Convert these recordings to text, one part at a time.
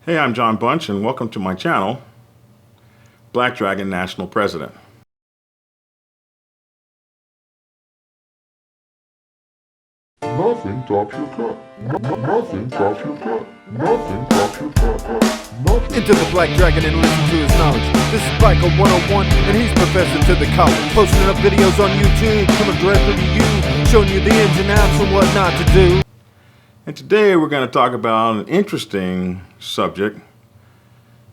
Hey, I'm John Bunch, and welcome to my channel, Black Dragon National President. Nothing tops your cut. Nothing tops your cut. Nothing tops your cut. Nothing. Into the Black Dragon and listen to his knowledge. This is Biker 101, and he's professor to the college. Posting up videos on YouTube, coming directly to you, showing you the ins and outs and what not to do. And today we're going to talk about an interesting subject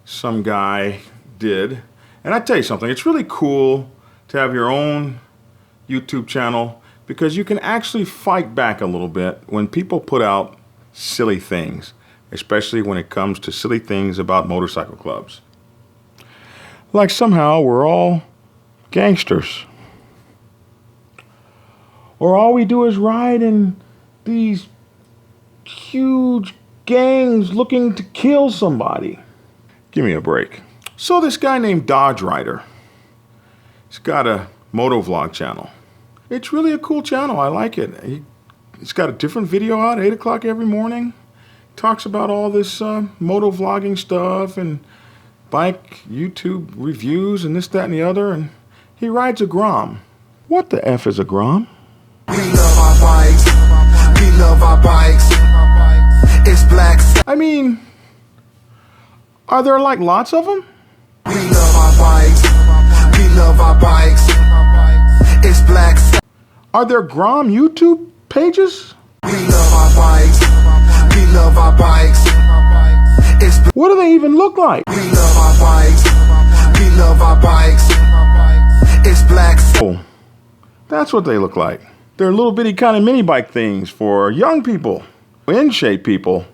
some guy did. And I tell you something, it's really cool to have your own YouTube channel because you can actually fight back a little bit when people put out silly things, especially when it comes to silly things about motorcycle clubs. Like somehow we're all gangsters. Or all we do is ride in these huge gangs looking to kill somebody. Give me a break. So this guy named Dodge Rider, he's got a motovlog channel. It's really a cool channel. I like it. He's got a different video out at 8 o'clock every morning. Talks about all this motovlogging stuff and bike YouTube reviews and this, that, and the other. And he rides a Grom. What the F is a Grom? We love our bikes. We love our bikes. It's black. I mean, are there like lots of them? We love our bikes. We love our bikes. It's black. Are there Grom YouTube pages? We love our bikes. We love our bikes. It's What do they even look like? we love our bikes. We love our bikes. It's black. Oh, that's what they look like. They're little bitty kind of mini bike things for young people, in shape people.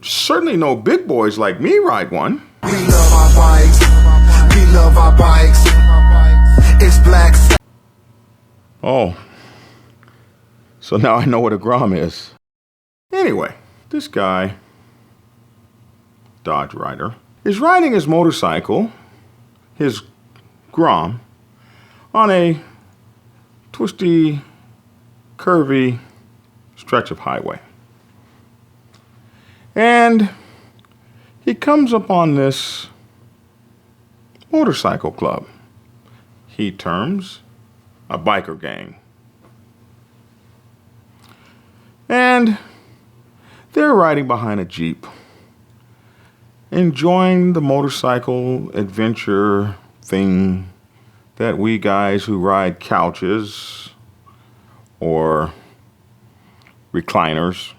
Certainly no big boys like me ride one. We love our bikes. We love our bikes. It's black. Oh, so now I know what a Grom is. Anyway, this guy, Dodge Rider, is riding his motorcycle, his Grom, on a twisty, curvy stretch of highway. And he comes upon this motorcycle club he terms a biker gang. And they're riding behind a Jeep, enjoying the motorcycle adventure thing that we guys who ride couches or recliners,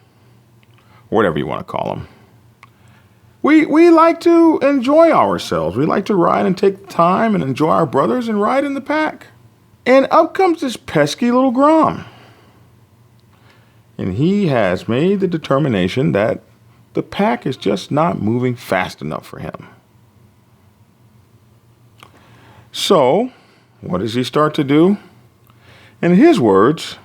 whatever you want to call them. We like to enjoy ourselves. We like to ride and take time and enjoy our brothers and ride in the pack. And up comes this pesky little Grom. And he has made the determination that the pack is just not moving fast enough for him. So, what does he start to do? In his words,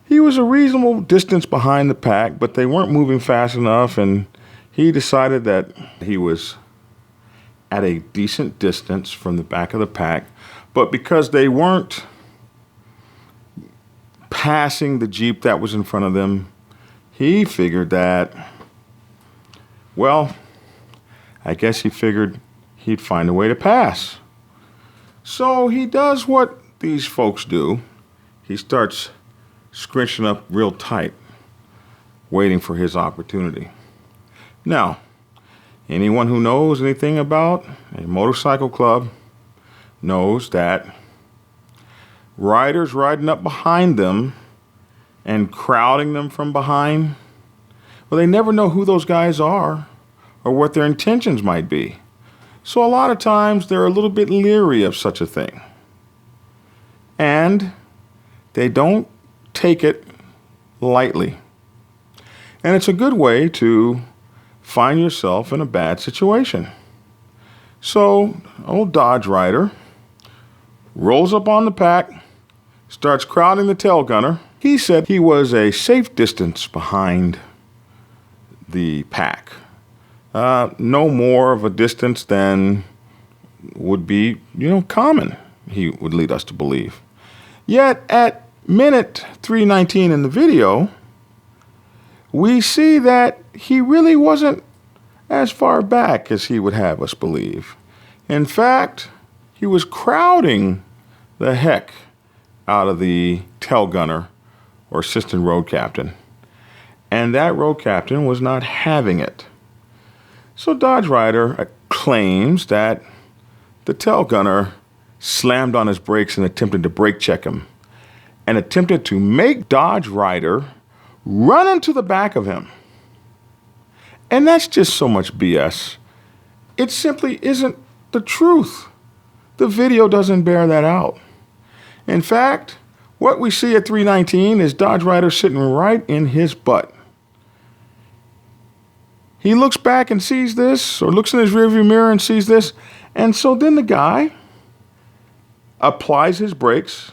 he was a reasonable distance behind the pack, but they weren't moving fast enough, and he decided that he was at a decent distance from the back of the pack, but because they weren't passing the Jeep that was in front of them, he figured that, well, I guess he figured he'd find a way to pass. So he does what these folks do. He starts scrunching up real tight, waiting for his opportunity. Now, anyone who knows anything about a motorcycle club knows that riders riding up behind them and crowding them from behind, well, they never know who those guys are or what their intentions might be. So a lot of times they're a little bit leery of such a thing. And they don't take it lightly. And it's a good way to find yourself in a bad situation. So old Dodge Rider rolls up on the pack, starts crowding the tail gunner. He said he was a safe distance behind the pack. No more of a distance than would be, common, he would lead us to believe. Yet at minute 3:19 in the video, we see that he really wasn't as far back as he would have us believe. In fact, he was crowding the heck out of the tail gunner or assistant road captain. And that road captain was not having it. So Dodge Rider claims that the tail gunner slammed on his brakes and attempted to brake check him and attempted to make Dodge Rider run into the back of him. And that's just so much BS. It simply isn't the truth. The video doesn't bear that out. In fact, what we see at 319 is Dodge Rider sitting right in his butt. He looks back and sees this, or looks in his rearview mirror and sees this, and so then the guy applies his brakes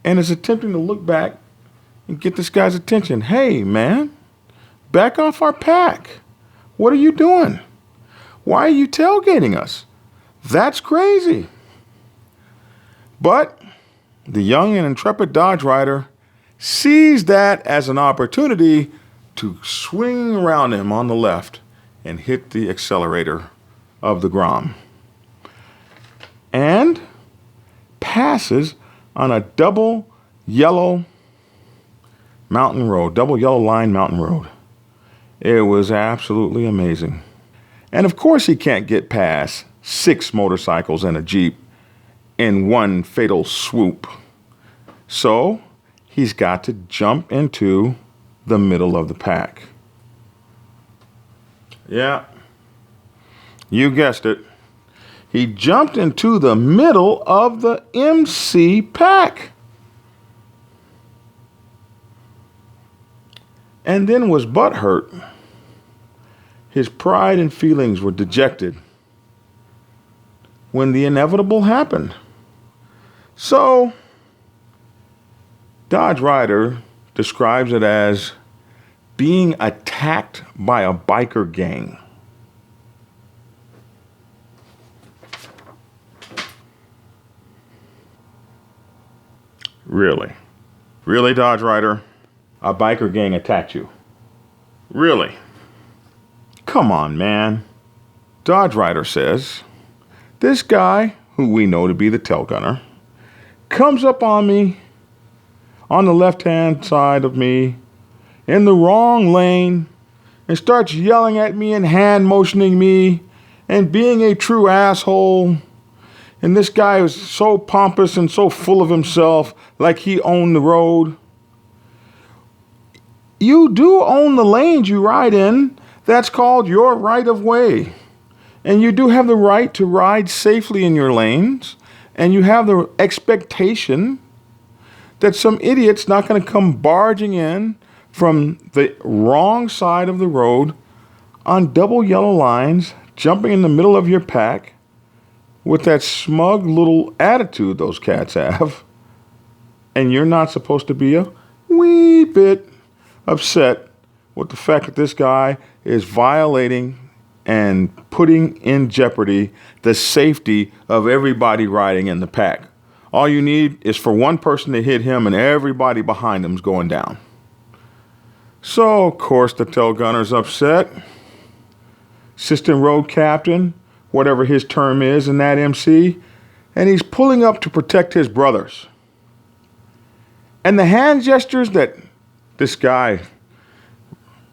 and is attempting to look back and get this guy's attention. Hey, man, back off our pack. What are you doing? Why are you tailgating us? That's crazy. But the young and intrepid Dodge Rider sees that as an opportunity to swing around him on the left and hit the accelerator of the Grom. And passes on a double yellow mountain road, double yellow line mountain road. It was absolutely amazing. And of course he can't get past 6 motorcycles and a Jeep in one fatal swoop. So he's got to jump into the middle of the pack. Yeah, you guessed it. He jumped into the middle of the MC pack. And then was butthurt. His pride and feelings were dejected when the inevitable happened. So, Dodge Rider describes it as being attacked by a biker gang. Really? Really, Dodge Rider? A biker gang attacked you? Really? Come on, man. Dodge Rider says, this guy, who we know to be the tail gunner, comes up on me on the left-hand side of me in the wrong lane and starts yelling at me and hand motioning me and being a true asshole. And this guy was so pompous and so full of himself, like he owned the road. You do own the lanes you ride in. That's called your right of way. And you do have the right to ride safely in your lanes. And you have the expectation that some idiot's not going to come barging in from the wrong side of the road on double yellow lines, jumping in the middle of your pack with that smug little attitude those cats have. And you're not supposed to be a wee bit upset with the fact that this guy is violating and putting in jeopardy the safety of everybody riding in the pack. All you need is for one person to hit him and everybody behind him's going down. So, of course, the tail gunner's upset. Assistant road captain, whatever his term is in that MC, and he's pulling up to protect his brothers. And the hand gestures that this guy,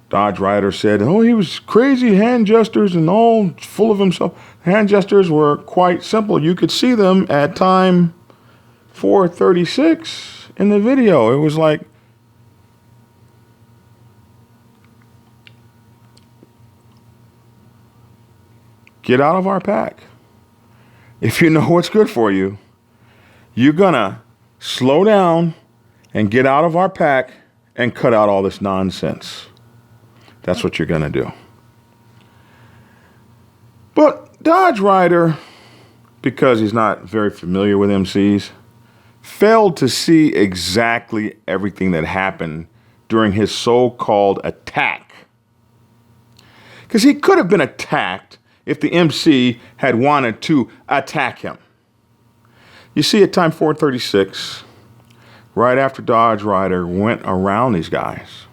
Dodge Rider, said, oh, he was crazy hand gestures and all full of himself. Hand gestures were quite simple. You could see them at time 4:36 in the video. It was like, get out of our pack. If you know what's good for you, you're gonna slow down and get out of our pack and cut out all this nonsense. That's what you're gonna do. But Dodge Rider, because he's not very familiar with MCs, failed to see exactly everything that happened during his so-called attack. Because he could have been attacked if the MC had wanted to attack him. You see, at time 4:36, right after Dodge Rider went around these guys,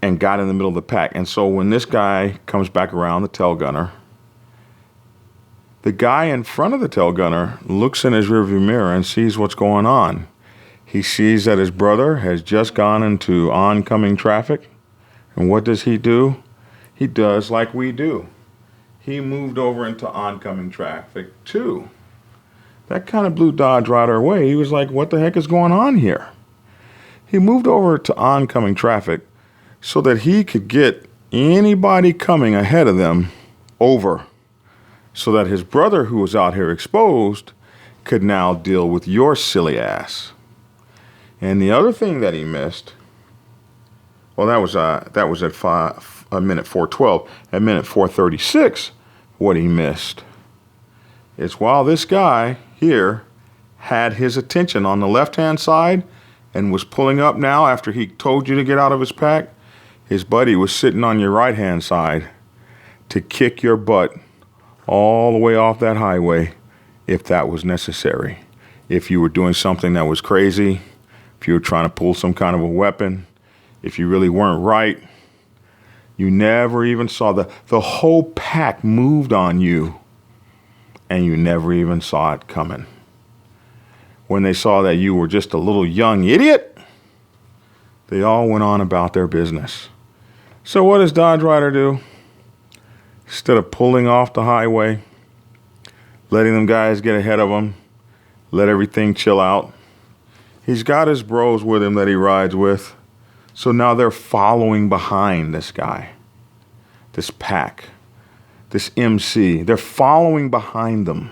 and got in the middle of the pack. And so when this guy comes back around, the tail gunner, the guy in front of the tail gunner looks in his rearview mirror and sees what's going on. He sees that his brother has just gone into oncoming traffic. And what does he do? He does like we do. He moved over into oncoming traffic too. That kind of blew Dodge Rider away. He was like, what the heck is going on here? He moved over to oncoming traffic so that he could get anybody coming ahead of them over, so that his brother, who was out here exposed, could now deal with your silly ass. And the other thing that he missed, well, that was at minute 4:12. At minute 4:36, what he missed is while this guy here had his attention on the left-hand side and was pulling up now after he told you to get out of his pack, his buddy was sitting on your right-hand side to kick your butt all the way off that highway if that was necessary. If you were doing something that was crazy, if you were trying to pull some kind of a weapon, if you really weren't right, you never even saw the whole pack moved on you, and you never even saw it coming. When they saw that you were just a little young idiot, they all went on about their business. So what does Dodge Rider do? Instead of pulling off the highway, letting them guys get ahead of him, let everything chill out, he's got his bros with him that he rides with. So now they're following behind this guy, this pack, this MC. They're following behind them.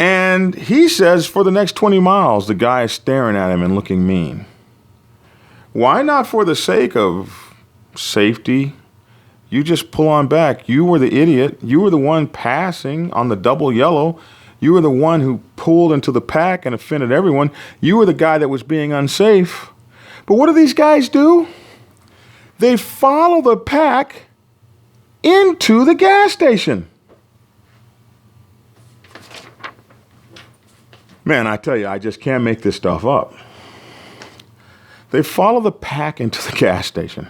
And he says for the next 20 miles, the guy is staring at him and looking mean. Why not for the sake of safety? You just pull on back. You were the idiot. You were the one passing on the double yellow. You were the one who pulled into the pack and offended everyone. You were the guy that was being unsafe. But what do these guys do? They follow the pack into the gas station. Man, I tell you, I just can't make this stuff up. They follow the pack into the gas station.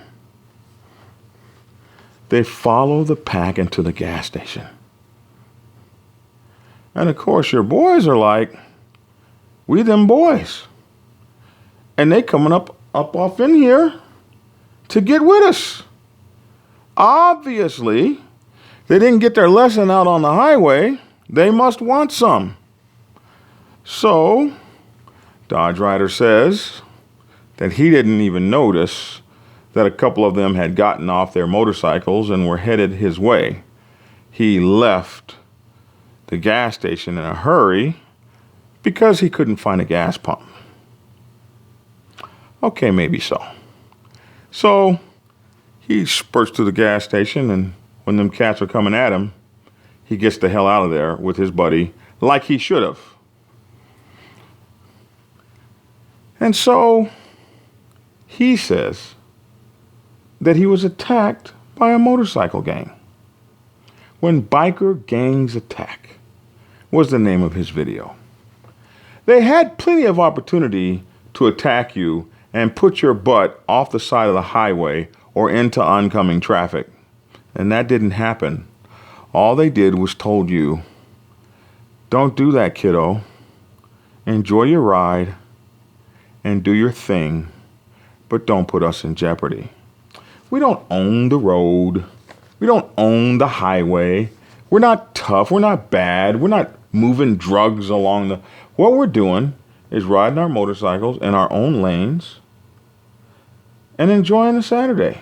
They follow the pack into the gas station. And of course, your boys are like, we them boys. And they coming up off in here to get with us. Obviously, they didn't get their lesson out on the highway. They must want some. So, Dodge Rider says that he didn't even notice that a couple of them had gotten off their motorcycles and were headed his way. He left the gas station in a hurry because he couldn't find a gas pump. Okay, maybe so. So he spurts to the gas station, and when them cats are coming at him, he gets the hell out of there with his buddy like he should have. And so he says that he was attacked by a motorcycle gang. When Biker Gangs Attack was the name of his video. They had plenty of opportunity to attack you and put your butt off the side of the highway or into oncoming traffic. And that didn't happen. All they did was told you, don't do that, kiddo. Enjoy your ride and do your thing, but don't put us in jeopardy. We don't own the road. We don't own the highway. We're not tough. We're not bad. We're not moving drugs along the... What we're doing is riding our motorcycles in our own lanes and enjoying the Saturday.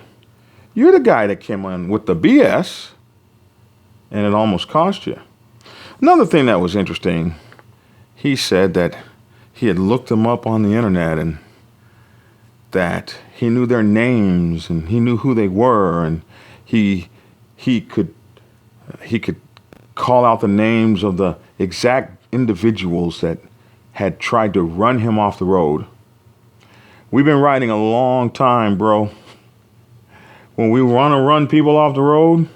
You're the guy that came in with the BS, and it almost cost you. Another thing that was interesting, he said that he had looked them up on the internet and that he knew their names and he knew who they were, and he could call out the names of the exact individuals that had tried to run him off the road. We've been riding a long time, bro. When we want to run people off the road,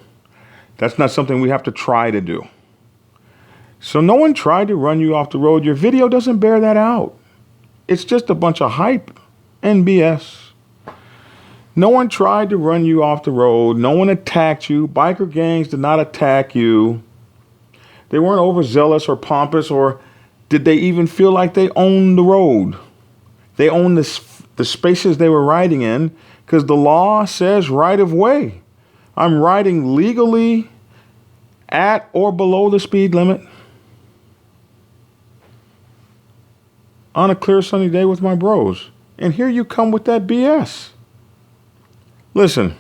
that's not something we have to try to do. So no one tried to run you off the road. Your video doesn't bear that out. It's just a bunch of hype and BS. No one tried to run you off the road. No one attacked you. Biker gangs did not attack you. They weren't overzealous or pompous, or did they even feel like they owned the road? They owned the spaces they were riding in, because the law says right of way. I'm riding legally at or below the speed limit on a clear sunny day with my bros. And here you come with that BS. Listen,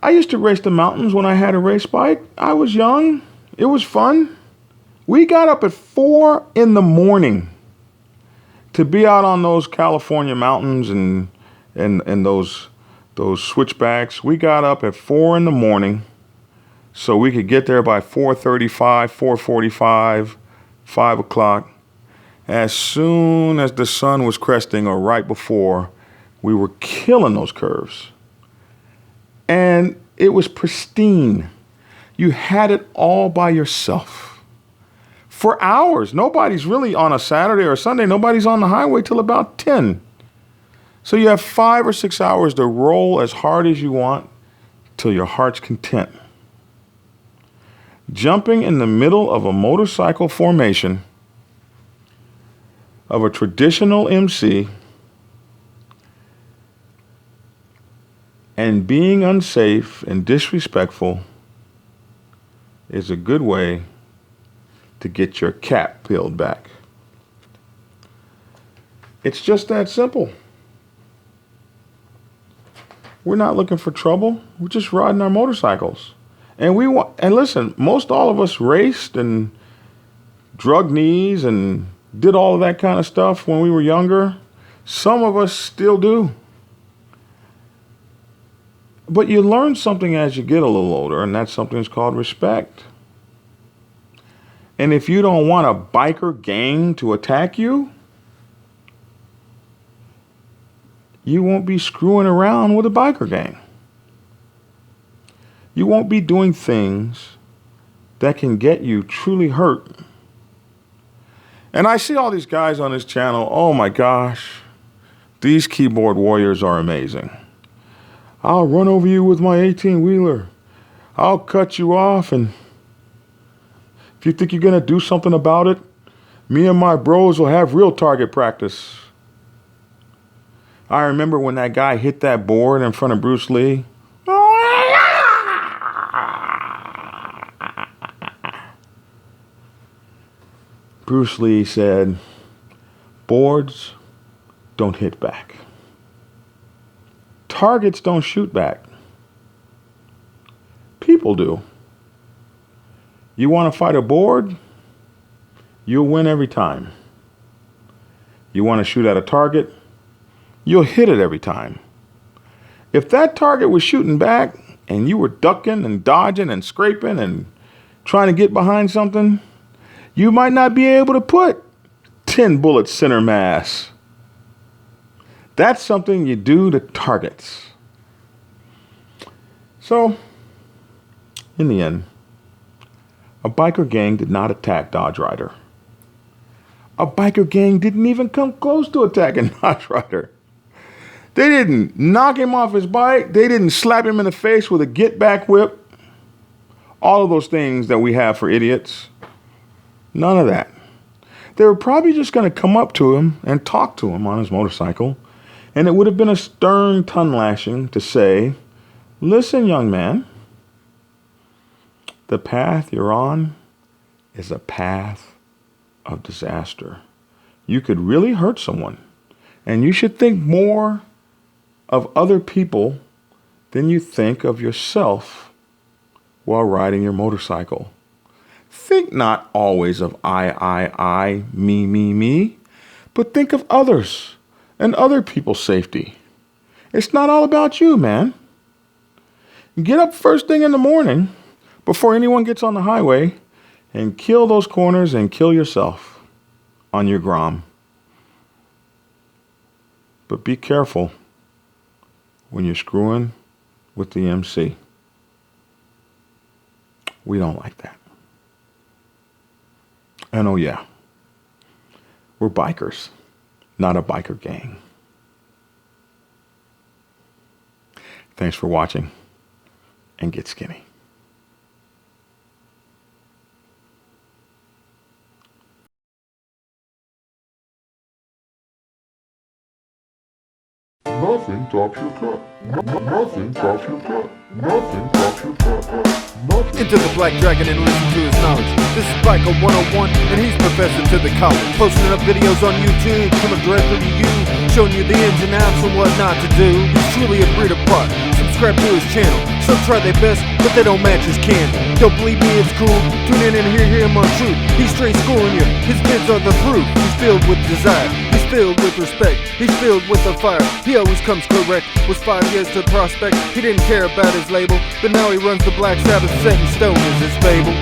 I used to race the mountains when I had a race bike. I was young. It was fun. We got up at 4 in the morning to be out on those California mountains and those switchbacks. We got up at 4 in the morning so we could get there by 4:35, 4:45, 5 o'clock. As soon as the sun was cresting, or right before, we were killing those curves. And it was pristine. You had it all by yourself. For hours. Nobody's really on a Saturday or Sunday. Nobody's on the highway till about 10. So you have 5 or 6 hours to roll as hard as you want till your heart's content. Jumping in the middle of a motorcycle formation of a traditional MC and being unsafe and disrespectful is a good way to get your cap peeled back. It's just that simple. We're not looking for trouble. We're just riding our motorcycles. And listen, most all of us raced and drug knees and did all of that kind of stuff when we were younger. Some of us still do. But you learn something as you get a little older, and that something's called respect. And if you don't want a biker gang to attack you, you won't be screwing around with a biker gang. You won't be doing things that can get you truly hurt. And I see all these guys on this channel. Oh my gosh, these keyboard warriors are amazing. I'll run over you with my 18-wheeler. I'll cut you off, and if you think you're going to do something about it, me and my bros will have real target practice. I remember when that guy hit that board in front of Bruce Lee. Bruce Lee said, boards don't hit back. Targets don't shoot back. People do. You want to fight a board? You'll win every time. You want to shoot at a target? You'll hit it every time. If that target was shooting back and you were ducking and dodging and scraping and trying to get behind something, you might not be able to put 10 bullets center mass. That's something you do to targets. So, in the end, a biker gang did not attack Dodge Rider. A biker gang didn't even come close to attacking Dodge Rider. They didn't knock him off his bike. They didn't slap him in the face with a get-back whip. All of those things that we have for idiots. None of that. They were probably just going to come up to him and talk to him on his motorcycle. And it would have been a stern tongue lashing to say, listen, young man, the path you're on is a path of disaster. You could really hurt someone. And you should think more of other people than you think of yourself while riding your motorcycle. Think not always of I, me, but think of others and other people's safety. It's not all about you, man. Get up first thing in the morning before anyone gets on the highway and kill those corners and kill yourself on your Grom. But be careful when you're screwing with the MC. We don't like that. And oh yeah, we're bikers, not a biker gang. Thanks for watching, and get skinny. Nothing tops your cut. Nothing tops your cut. Nothing tops your cut. Nothing. Into the Black Dragon and listen to his knowledge. This is Biker 101, and he's professor to the college. Posting up videos on YouTube, coming directly to you, showing you the ins and outs and what not to do. He's truly a breed apart. Subscribe to his channel. Some try their best, but they don't match his candy. Don't believe me, it's cool. Tune in and hear him on truth. He's straight schooling you. His vids are the proof. He's filled with desire. He's filled with respect. He's filled with the fire. He always comes correct. Was 5 years to prospect. He didn't care about his label, but now he runs the Black Sabbath. Set in stone is his fable.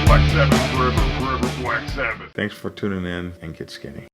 Black Sabbath forever, forever Black Sabbath. Thanks for tuning in, and get skinny.